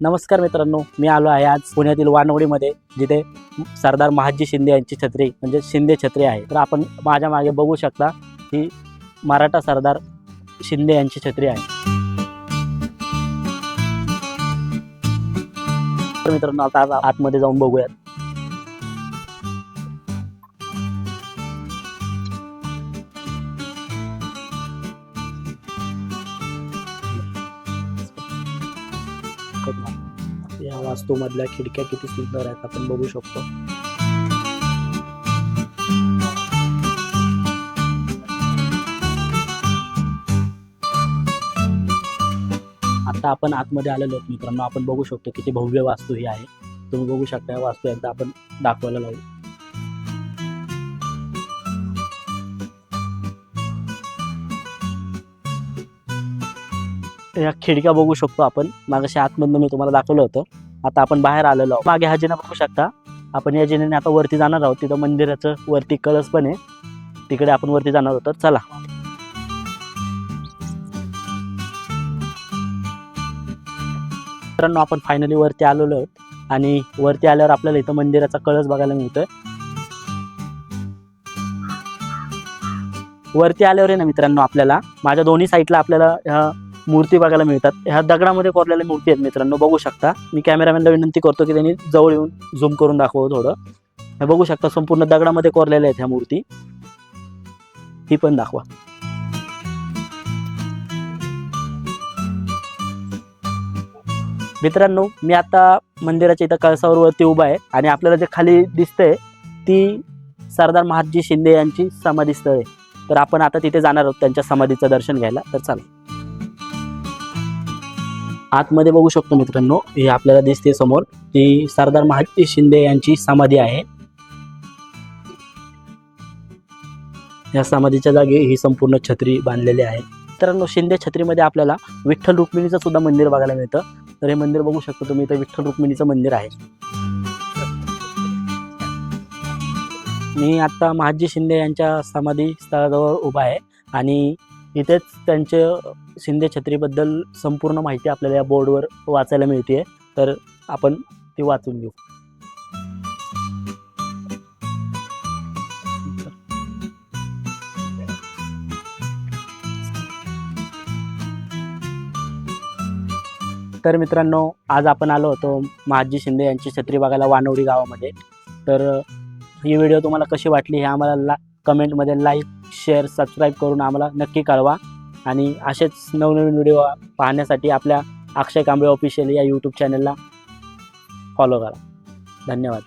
नमस्कार मित्रांनो, मी आलो आहे आज पुण्यातील वानवडीमध्ये, जिथे सरदार महादजी शिंदे यांची छत्री म्हणजे शिंदे छत्री आहे। तर आपण माझ्या मागे बघू शकता ही मराठा सरदार शिंदे यांची छत्री आहे। तर मित्रांनो, आता आतमध्ये जाऊन बघूयात। या वास्तू मधल्या खिडक्या किती सुंदर आहेत आपण बघू शकतो। आता आपण आतमध्ये आलेलो आहोत मित्रांनो, आपण बघू शकतो किती भव्य वास्तू ही आहे। तुम्ही बघू शकता, या वास्तू एकदा आपण दाखवायला लावू। या खिडक्या बघू शकतो आपण, मागाशी आतमधून मी तुम्हाला दाखवलं होतं। आता आपण बाहेर आलेलो आहोत। मागे हा जिना बघू शकता। आपण या जिन्याने आता वरती जाणार आहोत। तिथं मंदिराचं वरती कळस पण आहे, तिकडे आपण वरती जाणार आहोत। चला मित्रांनो, आपण फायनली वरती आलेलो आहोत आणि वरती आल्यावर आपल्याला इथं मंदिराचा कळस बघायला मिळतोय। वरती आल्यावर आहे ना मित्रांनो, आपल्याला माझ्या दोन्ही साईडला आपल्याला ह्या मूर्ती बघायला मिळतात। ह्या दगडामध्ये कोरलेल्या मूर्ती आहेत मित्रांनो, बघू शकता। मी कॅमेरामॅनला विनंती करतो की त्यांनी जवळ येऊन झूम करून दाखवावं थोडं। हे बघू शकता, संपूर्ण दगडामध्ये कोरलेल्या आहेत ह्या मूर्ती। ही पण दाखवा। मित्रांनो, मी आता मंदिराच्या इथं कळसावर वरती उभा आहे आणि आपल्याला जे खाली दिसतंय ती सरदार महादजी शिंदे यांची समाधी स्थळ आहे। तर आपण आता तिथे जाणार आहोत त्यांच्या समाधीचं दर्शन घ्यायला। तर चला आतमध्ये बघू शकतो मित्रांनो, हे आपल्याला दिसते समोर ती सरदार महादजी शिंदे यांची समाधी आहे। या समाधीच्या जागी ही संपूर्ण छत्री बांधलेली आहे। मित्रांनो, शिंदे छत्रीमध्ये आपल्याला विठ्ठल रुक्मिणीचं सुद्धा मंदिर बघायला मिळतं। तर हे मंदिर बघू शकतो तुम्ही, इथं विठ्ठल रुक्मिणीचं मंदिर आहे। मी आता महादजी शिंदे यांच्या समाधी स्थळाजवळ उभा आहे आणि इथेच त्यांचे शिंदे छत्रीबद्दल संपूर्ण माहिती आपल्याला या बोर्डवर वाचायला मिळते। तर आपण ती वाचून घेऊ। तर मित्रांनो, आज आपण आलो होतो महादजी शिंदे यांची छत्री बघायला वानवडी गावामध्ये। तर ही व्हिडिओ तुम्हाला कशी वाटली हे आम्हाला कमेंटमध्ये लाईक, शेअर, सबस्क्राईब करून आम्हाला नक्की कळवा। आणि असेच नवनवीन व्हिडिओ पाहण्यासाठी आपल्या अक्षय कांबळे ऑफिशियल या यूट्यूब चॅनलला फॉलो करा। धन्यवाद।